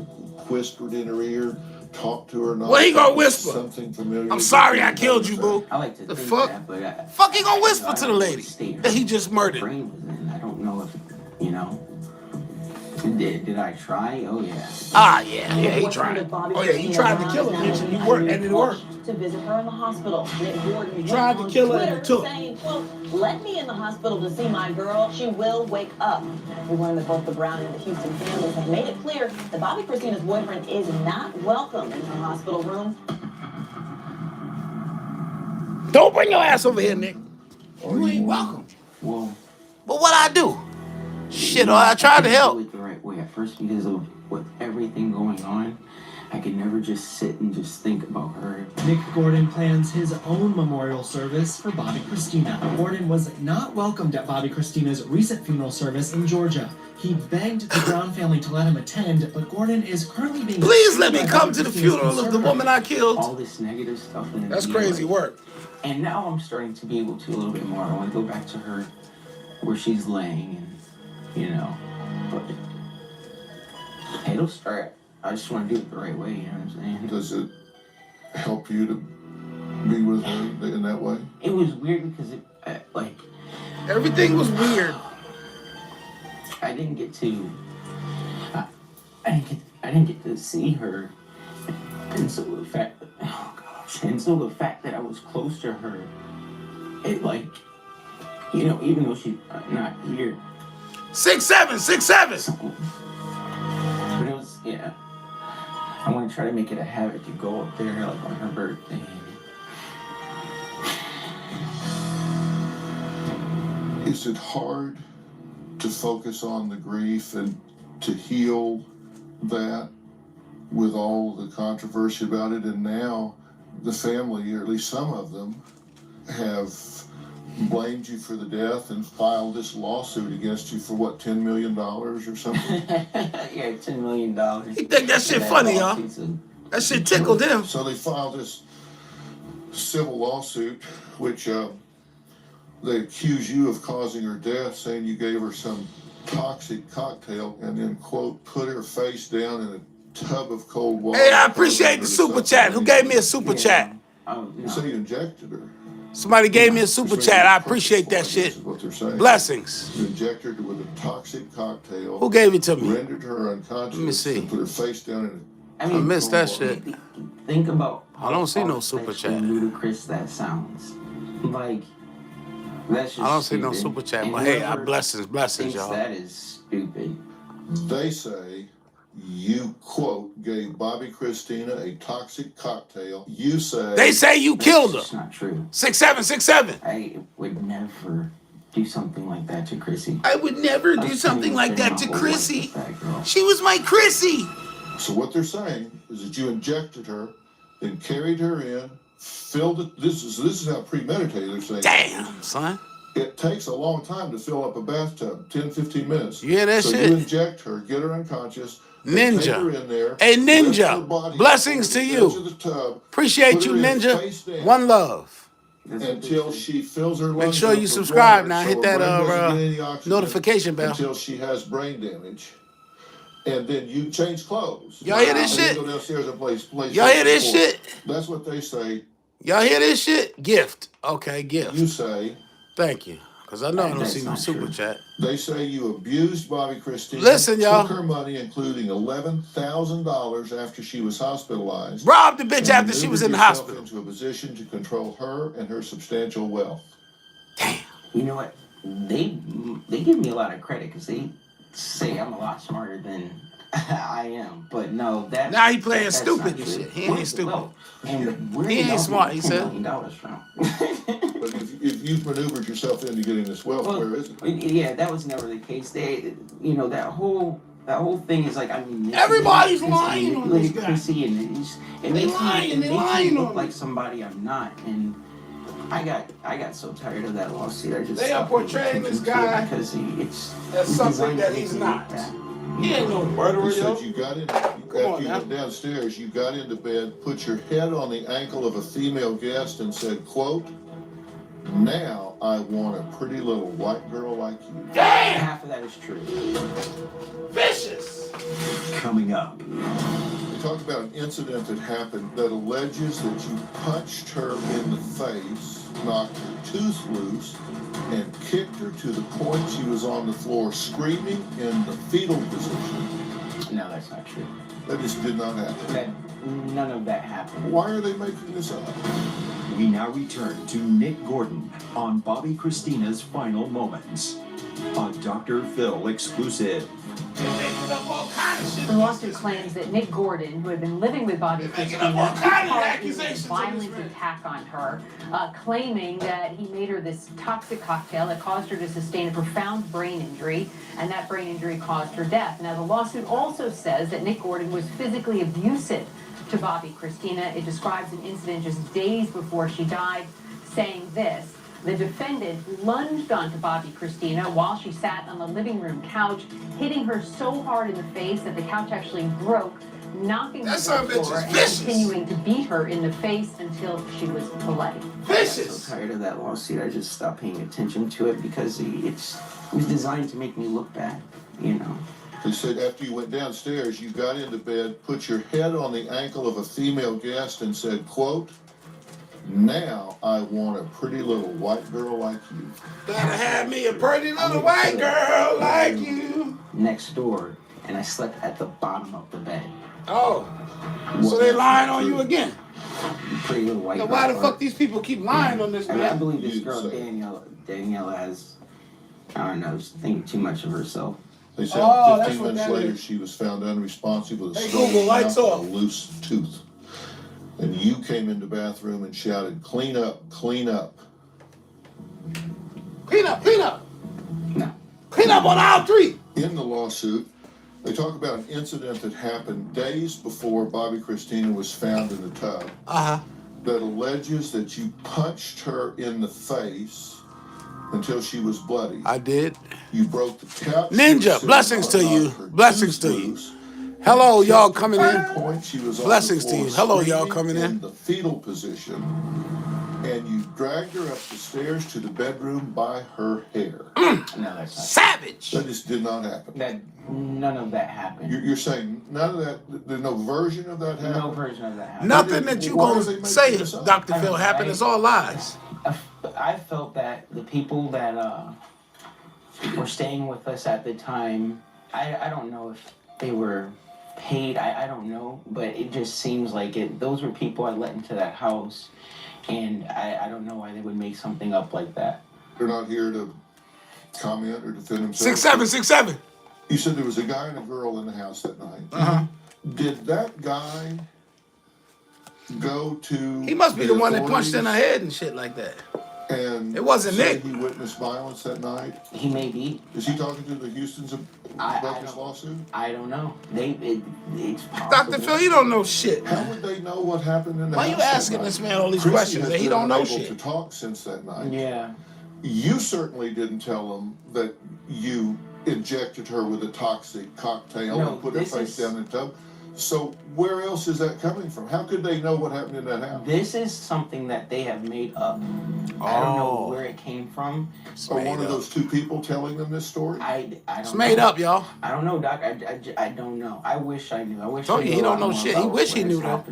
whispered in her ear, talked to her? What he gonna whisper? Something familiar. I'm sorry I killed you, boo. I like to the think fuck? that, but fuck he gonna whisper to the lady that he just murdered? I don't know if, you know. Did I try? Oh yeah. Ah yeah, he tried. Oh yeah, you tried to kill her, bitch, and you worked, and it worked. To visit her in the hospital. You tried to kill her and it took. Saying, quote, let me in the hospital to see my girl. She will wake up. We learned that both the Brown and the Houston families have made it clear that Bobbi Kristina's boyfriend is not welcome in her hospital room. Don't bring your ass over here, Nick. You ain't welcome. Well, but what I do? Shit, I tried to help. Do it the right way at first because of with everything going on. I could never just sit and just think about her. Nick Gordon plans his own memorial service for Bobbi Kristina. Gordon was not welcomed at Bobbi Kristina's recent funeral service in Georgia. He begged the Brown family to let him attend, but Gordon is currently being... Please let me come to the funeral of the woman I killed. All this negative stuff. That's crazy work. And now I'm starting to be able to a little bit more. I want to go back to her where she's laying and, you know, but it'll start. I just want to do it the right way, you know what I'm saying? Does it help you to be with her in that way? It was weird because like... Everything was weird. I didn't get to... I didn't get to see her. And so the fact that... Oh, gosh. And so the fact that I was close to her, it like... You know, even though she's not here... 6'7", 6'7". But it was, yeah. I want to try to make it a habit to go up there like on her birthday. Is it hard to focus on the grief and to heal that with all the controversy about it, and now the family, or at least some of them, have blamed you for the death and filed this lawsuit against you for what, $10 million or something? Yeah, $10 million. He think that shit funny, y'all. That shit tickled him. So they filed this civil lawsuit, which they accuse you of causing her death, saying you gave her some toxic cocktail and then, quote, put her face down in a tub of cold water. Hey, I appreciate the super chat. Who gave me a super chat? You say you injected her. Somebody gave me a super chat. I appreciate that shit. This is what they're saying. Blessings. You injected her with a toxic cocktail. Who gave it to me? Rendered her unconscious. Let me see. And put her face down in a I mean, missed that shit. Think about I don't see how no super chat. ludicrous that sounds. Like, that's just I don't see no stupid. super chat, And but hey, whoever blessings, thinks y'all. that is stupid. They say you, quote, gave Bobbi Kristina a toxic cocktail. You say... They say you killed her. That's not true. 6767. I would never do something like that to Chrissy. I would never do something like that to Chrissy. She was my Chrissy. So what they're saying is that you injected her, then carried her in, filled it. This is how premeditated they're saying. Damn, son. It takes a long time to fill up a bathtub, 10, 15 minutes. You hear that so shit? You inject her, get her unconscious. Ninja. Take her in there, Hey, lift Ninja. her body Blessings to to the you. edge of the tub, Appreciate put you, her in Ninja. face down One love. until she fills her lungs Make sure up you with subscribe water now. so Hit her that brain doesn't get any oxygen notification bell. until she has brain damage. And then you change clothes. Y'all hear this And shit? then go downstairs and play Y'all hear this support. shit? That's what they say. Y'all hear this shit? Gift. Okay, gift. You say. Thank you. Because I know I don't That's see no not super true. chat. They say you abused Bobbi Kristina. Listen, y'all. Took her money, including $11,000 after she was hospitalized. Robbed the bitch and after she was in the maneuvered hospital. yourself into a position to control her and her substantial wealth. Damn. You know what? They give me a lot of credit because they say I'm a lot smarter than I am. But no, that Now he playing that's stupid not and true. shit. He ain't Where's the stupid. wealth? And where He did ain't y'all smart, get he $10 said. million from? But if you've maneuvered yourself into getting this wealth, Well, where is it? yeah, that was never the case. They, you know, that whole thing is like, I mean, Everybody's lying on this guy. Chrissy, and it They makes lying, me, they lying look on like me. somebody I'm not, and I got so tired of that lawsuit. I just They are stopped paying portraying this attention to it guy because it's as something designed that to he's make me not. look bad. He ain't no murderer, You yo. said you got in, on after you now. went downstairs, you got into bed, put your head on the ankle of a female guest and said, quote, "Now I want a pretty little white girl like you." Damn! Half of that is true. Vicious! Coming up. We talked about an incident that happened that alleges that you punched her in the face, knocked her tooth loose, and kicked her to the point she was on the floor screaming in the fetal position. No, that's not true. That just did not happen. None of that happened. Why are they making this up? We now return to Nick Gordon on Bobbi Kristina's final moments. A Dr. Phil exclusive. They're making up all kind of shit. The lawsuit claims that Nick Gordon, who had been living with Bobbi They're making up all Kristina, kind of caused accusations a on this violent man. attack on her, claiming that he made her this toxic cocktail that caused her to sustain a profound brain injury, and that brain injury caused her death. Now, the lawsuit also says that Nick Gordon was physically abusive to Bobbi Kristina. It describes an incident just days before she died, saying this: "The defendant lunged onto Bobbi Kristina while she sat on the living room couch, hitting her so hard in the face that the couch actually broke, knocking her That to son the of a bitch floor is and vicious. continuing to beat her in the face until she was bloody." I'm Vicious! so tired of that lawsuit. I just stopped paying attention to it because it was designed to make me look bad, you know. They said after you went downstairs, you got into bed, put your head on the ankle of a female guest and said, quote, "Now I want a pretty little white girl like you." Better have me a pretty little white girl like you. Next door, and I slept at the bottom of the bed. Oh, so they lying on you again. Pretty little white Now, girl. why the fuck these people keep lying on this I man? believe this You girl say. Danielle has, I don't know, is thinking too much of herself. They said Oh, that's 15 what minutes that later, is. she was found unresponsive with a Hey, stolen Google, lights mouth off. and a loose tooth. And you came into the bathroom and shouted, "Clean up, clean up." Clean up, clean up. No. Clean up on aisle 3. In the lawsuit, They talk about an incident that happened days before Bobbi Kristina was found in the tub that alleges that you punched her in the face until she was bloody. I did. You broke the couch. Ninja, blessings to you. Blessings to you. Hello, y'all coming in. Blessings to you. Hello, y'all coming in. The fetal position, and you dragged her up the stairs to the bedroom by her hair. No, that's not savage. That just did not happen. None of that happened. You're saying none of that, there's no version of that happened? No version of that happened. Nothing that you gonna say, Dr. Phil, happened. It's all lies. I felt that the people that were staying with us at the time, I don't know if they were paid, I don't know, but it just seems like it. Those were people I let into that house, and I don't know why they would make something up like that. They're not here to comment or defend themselves. 6767. You said there was a guy and a girl in the house that night. Did that guy go to... He must be the one that punched in her head and shit like that. And it wasn't Nick. He witnessed violence that night. He may be. Is he talking to the Houstons about this lawsuit? I don't know. It's possible. Dr. Phil, you don't know shit. How would they know what happened in the house? Why you asking this man all these questions that he don't know shit? To talk since that night. Yeah. You certainly didn't tell him that you injected her with a toxic cocktail and put her face down in the tub. So where else is that coming from? How could they know what happened in that house? This is something that they have made up. I don't know where it came from. Or one of those two people telling them this story? I don't know. It's made up, y'all. I don't know, Doc. I don't know. I wish I knew. I wish Told you, he don't know shit. He wish he knew, though.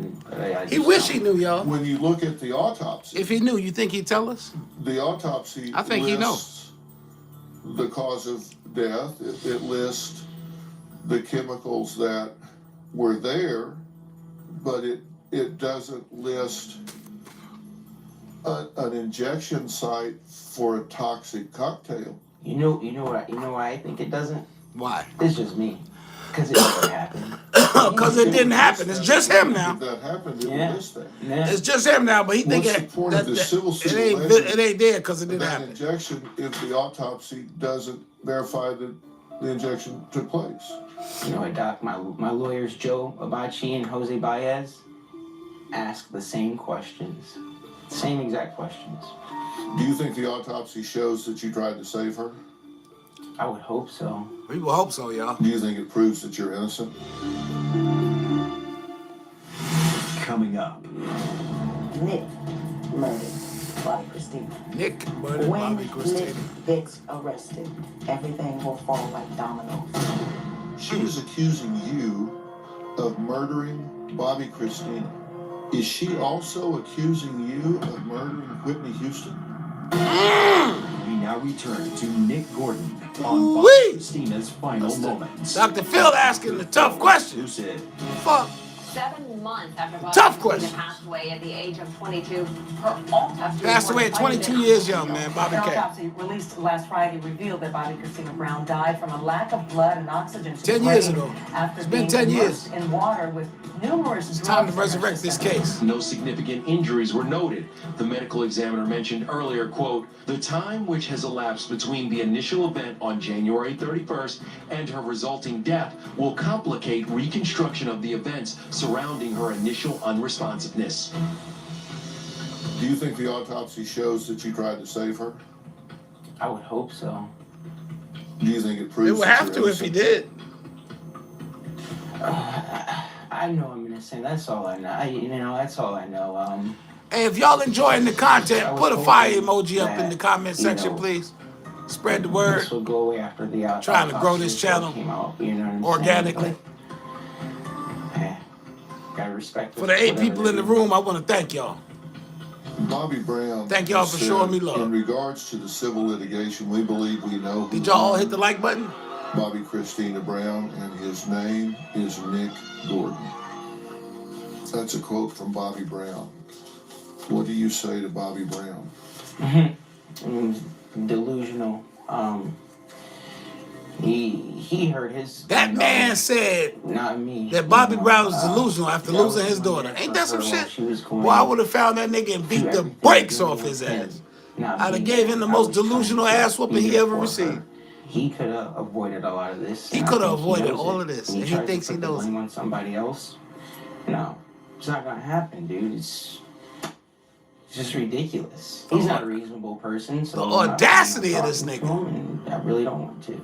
He wish he knew, y'all. When you look at the autopsy... If he knew, you think he'd tell us? The autopsy I think he lists the cause of death. It lists the chemicals that were there, but it doesn't list an injection site for a toxic cocktail. You know why I think it doesn't? Why? It's just me. Because it never happened. Because it didn't happen. It's just him now. If that happened, it would list that. Yeah. It's just him now, but he think it ain't there because it didn't happen. Injection, if the autopsy doesn't verify that the injection took place. You know what, Doc? My lawyers, Joe Abachi and Jose Baez, ask the same questions. Same exact questions. Do you think the autopsy shows that you tried to save her? I would hope so. We will hope so, y'all. Do you think it proves that you're innocent? Coming up. Nick murdered Bobbi Kristina. Nick murdered Bobbi Kristina. Nick gets arrested, everything will fall like dominoes. She is accusing you of murdering Bobbi Kristina. Is she also accusing you of murdering Whitney Houston? We now return to Nick Gordon on Bobbi Kristina's final moments. Dr. Phil asking the tough questions. Fuck. 7 months after Tough Bobbi question. Kristina passed away at the age of 22, her autopsy Passed away at 22 years young, man. Bobby Her K. autopsy released last Friday revealed that Bobbi Kristina Brown died from a lack of blood and oxygen to 10 the years brain ago. after It's been being 10 years. immersed in water with numerous It's time to drugs in her resurrect this system. case. No significant injuries were noted. The medical examiner mentioned earlier, quote, "The time which has elapsed between the initial event on January 31st and her resulting death will complicate reconstruction of the events surrounding her initial unresponsiveness." Do you think the autopsy shows that you tried to save her? I would hope so. Do you think it proves It would that have you're to if he innocent? did. I know I'm innocent. That's all I know. That's all I know. Hey, if y'all enjoying the content, I was put a fire hoping emoji up in that, the comment section, please. Spread the word. This will go away after the Trying to grow this autopsy channel came out, you know what I'm organically. saying? But, hey, gotta respect For the 8 people in the room, I want to thank y'all. Bobbi Brown. Thank y'all for said, showing me love. In regards to the civil litigation, we believe we know who Did y'all all hit the like button? Bobbi Kristina Brown, and his name is Nick Gordon. That's a quote from Bobbi Brown. What do you say to Bobbi Brown? Delusional. He heard his. That man said Not me. that Bobbi Brown was delusional after losing his daughter. Ain't that some shit? Boy, I would have found that nigga and beat the brakes off his ass. I'd have gave him the most delusional ass whooping he ever received. he could have avoided a lot of this. He and I could have think avoided knows all it. of this, And and he tries to thinks he put the knows it. blame on somebody else. No, it's not gonna happen, dude. It's just ridiculous. He's not a reasonable person, so The I'm not audacity of talking this to nigga. him, and I really don't want to.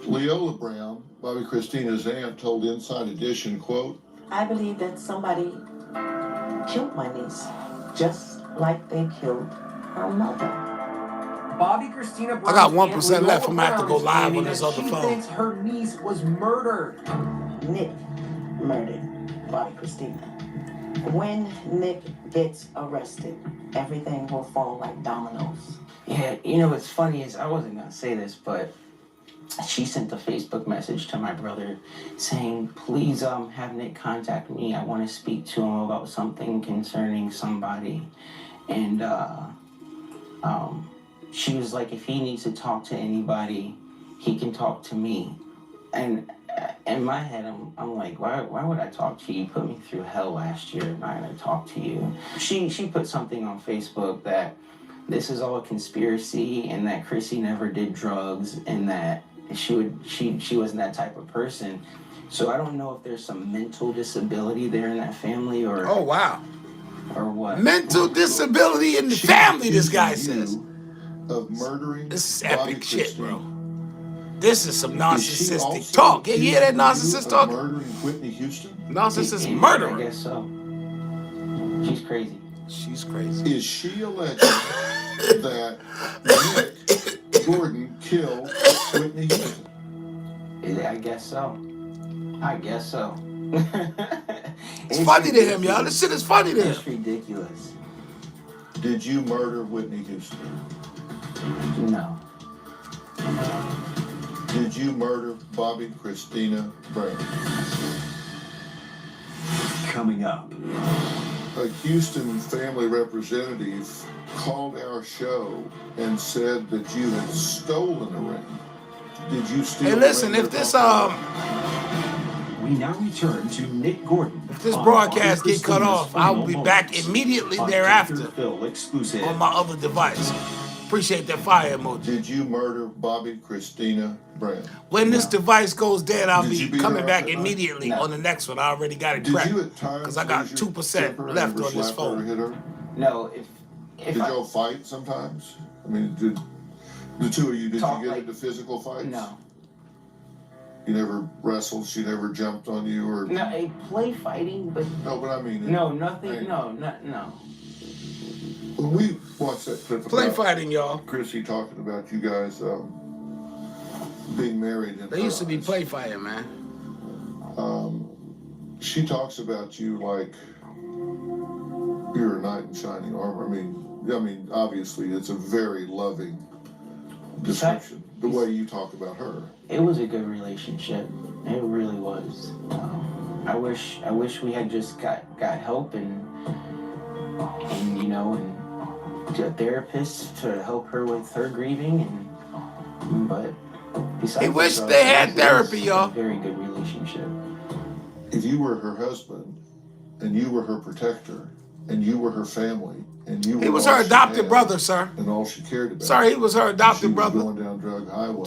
Leola Brown, Bobbi Kristina's aunt, told Inside Edition, quote, I believe that somebody killed my niece, just like they killed her mother. Bobbi Kristina I got Brown's 1% aunt left. Leola I'm gonna have to Brown go is live on claiming this that other she phone. thinks her niece was murdered. Nick murdered Bobbi Kristina. When Nick gets arrested, everything will fall like dominoes. Yeah, you know what's funny is I wasn't gonna say this, but she sent a Facebook message to my brother saying, please have Nick contact me. I want to speak to him about something concerning somebody. And she was like, if he needs to talk to anybody, he can talk to me. And in my head, I'm like, why would I talk to you? You put me through hell last year. I'm not gonna talk to you. She put something on Facebook that this is all a conspiracy and that Chrissy never did drugs and that she wasn't that type of person. So I don't know if there's some mental disability there in that family or Oh, wow. Or what. Mental disability in the family, this guy says. Of murdering This is Bobbi epic shit, Kristina. bro. This is some Is she narcissistic also talk. Yeah, you hear that accusing narcissist you talk? of murdering Whitney Houston? Narcissist I murderer. guess so. She's crazy. She's crazy. Is she alleging that Nick Gordon killed Whitney Houston? I guess so. I guess so. It's funny to him, y'all. This shit is funny to him. It's ridiculous. Did you murder Whitney Houston? No. Did you murder Bobbi Kristina Brown? Coming up. A Houston family representative called our show and said that you had stolen a ring. Did you steal Hey, listen, a ring? if this We now return to Nick Gordon. if this on broadcast Bobbi get cut Kristina's off, I will Final be back Moments. immediately A thereafter Dr. Phil exclusive. on my other device. Appreciate that fire emoji. Did you murder Bobbi Kristina Brown? When this device goes dead, I'll Did you be beat coming her back up at night? immediately No. on the next one. I already got it Did prepped. you at times Because I got lose your 2% temper and left ever on this slap her or phone. hit her? No, if Did I y'all fight sometimes? I mean, did the two of you, did Talk you get like- into physical fights? no. You never wrestled? She never jumped on you or? No, I play fighting, but No, but I mean. no, nothing. Hey. No, no. When we watched that clip Play about fighting, y'all. Chrissy talking about you guys being married. In They her used to be eyes, play fighting, man. she talks about you like you're a knight in shining armor. I mean, obviously, it's a very loving description. The way you talk about her. It was a good relationship. It really was. I wish we had just got help and you know and a therapist to help her with her grieving but besides He wished that, they had it was therapy, y'all. A very good relationship. If you were her husband, and you were her protector, and you were her family, and you were He was all her she adopted had, brother, sir. and all she cared about. Sorry, he was her she adopted was brother. going down drug highway.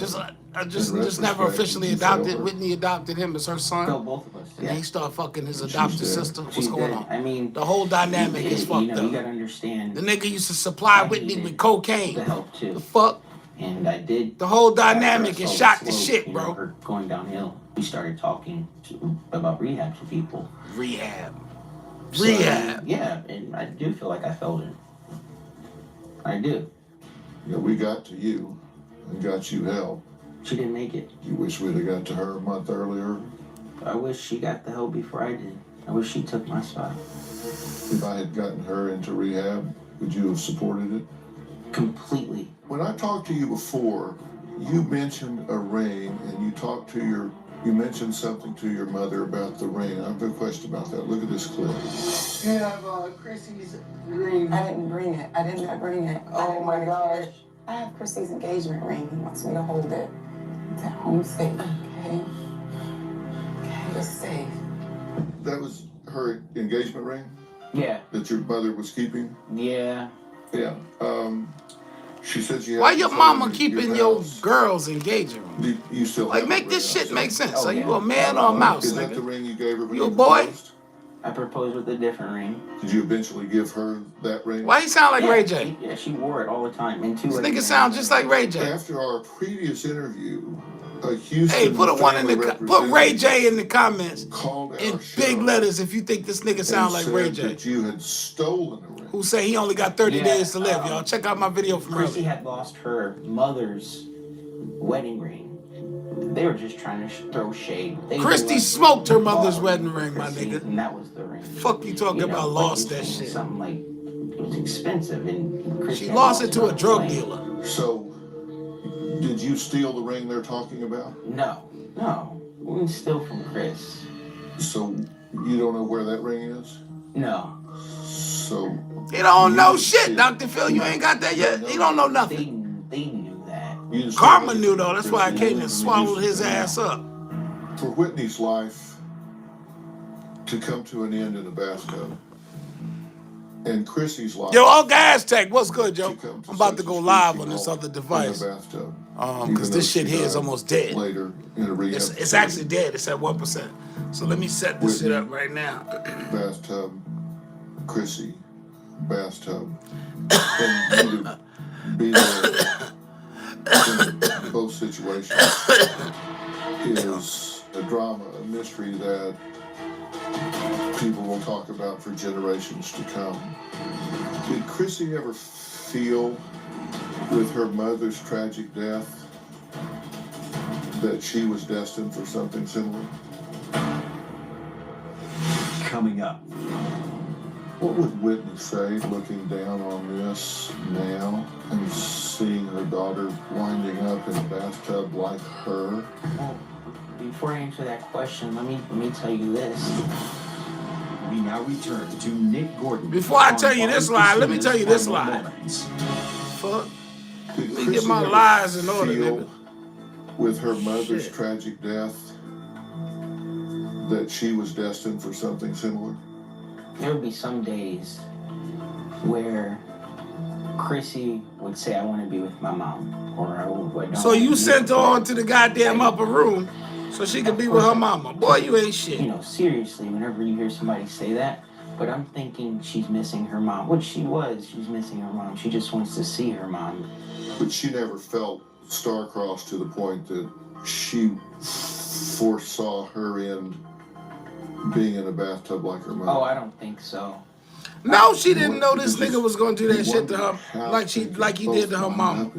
I just In never retrospect, officially you failed adopted. her. Whitney adopted him as her No, son. both of us. And then he started fucking his She's adopted dead. sister. What's She's going dead. on? I mean, The whole dynamic is fucked you know, you up. gotta understand The nigga used to supply I Whitney needed with cocaine. the help The too. fuck? And I did. The whole After I dynamic is saw shot the to slope, shit, you know, bro. her going downhill. We started talking about rehab to people. Rehab. So, Rehab. yeah, and I do feel like I failed her. I do. You know, we got to you and got you help. She didn't make it. You wish we'd have got to her a month earlier. I wish she got the help before I did. I wish she took my spot. If I had gotten her into rehab, would you have supported it? Completely. When I talked to you before, you mentioned a ring, and you mentioned something to your mother about the ring. I have a question about that. Look at this clip. You have Chrissy's ring. I didn't bring it. I did not bring it. Oh my gosh. I have Chrissy's engagement ring. He wants me to hold it. It's at home safe, okay? Okay, it's safe. That was her engagement ring Yeah. that your mother was keeping? Yeah. Yeah. She said you. Why your had mama someone in keeping your house. girls engaging ring? You still Like, have make the this ring shit make outside? sense. Oh, Are you yeah. a man or a mouse, Is that the nigga? ring you gave her when You a you boy? proposed? I proposed with a different ring. Did you eventually give her that ring? Why he sound like Yeah, Ray J? Yeah, she wore it all the time. And This nigga sound just like Ray J. After our previous interview, a Houston Hey, put a one in family the put Ray representative J in the comments called in our big show letters if you think this nigga sound and like Ray said J. that you had stolen the ring. Who say he only got 30 days to live, y'all. Check out my video from Chrissy earlier. had lost her mother's wedding ring. They were just trying to throw shade. They Christy were smoked her mother's wedding ring, my Chrissy, nigga. and that was the ring. Fuck you talking about lost that shit. Something like it was expensive, and Chrissy She had lost it to a her drug way. dealer. So, did you steal the ring they're talking about? No. We didn't steal from Chris. So, you don't know where that ring is? No. So, He don't know you shit, did- Dr. Phil. You ain't got that yet. He don't know nothing. They knew that. you didn't Karma steal knew anything, though. That's why I Chrissy. came and swallowed his ass up. For Whitney's life to come to an end in a bathtub, and Chrissy's life. Yo, all gas tech. What's good, Joe? to come I'm about to such go a live screeching on this halt other in device. the bathtub, Because even this though shit she here is died almost dead. Later in a rehab It's facility. actually dead. It's at 1%. So let me set this shit up right now. Bathtub, Chrissy, bathtub, and you to be there in both situations is a drama, a mystery that people will talk about for generations to come. Did Chrissy ever feel, with her mother's tragic death, that she was destined for something similar? Coming up. What would Whitney say looking down on this now and seeing her daughter winding up in a bathtub like her? Well, before I answer that question, let me tell you this. We now return to Nick Gordon. Before I on tell you Bobbi this lie, let me Kristina's tell you this Final lie. Moments. Fuck. Did Let me Chrissy get my ever lies in order, feel, nigga. with her mother's Shit. tragic death, that she was destined for something similar? There would be some days where Chrissy would say, I want to be with my mom. Or I don't So you wanna be sent with her her. on to the goddamn upper room so she could be with her mama. Boy, you ain't shit. You know, seriously, whenever you hear somebody say that, but I'm thinking she's missing her mom. Which she was. She's missing her mom. She just wants to see her mom. But she never felt star-crossed to the point that she foresaw her end being in a bathtub like her mother. Oh, I don't think so. No, she didn't know this nigga was gonna do that shit to her like he did to her mama.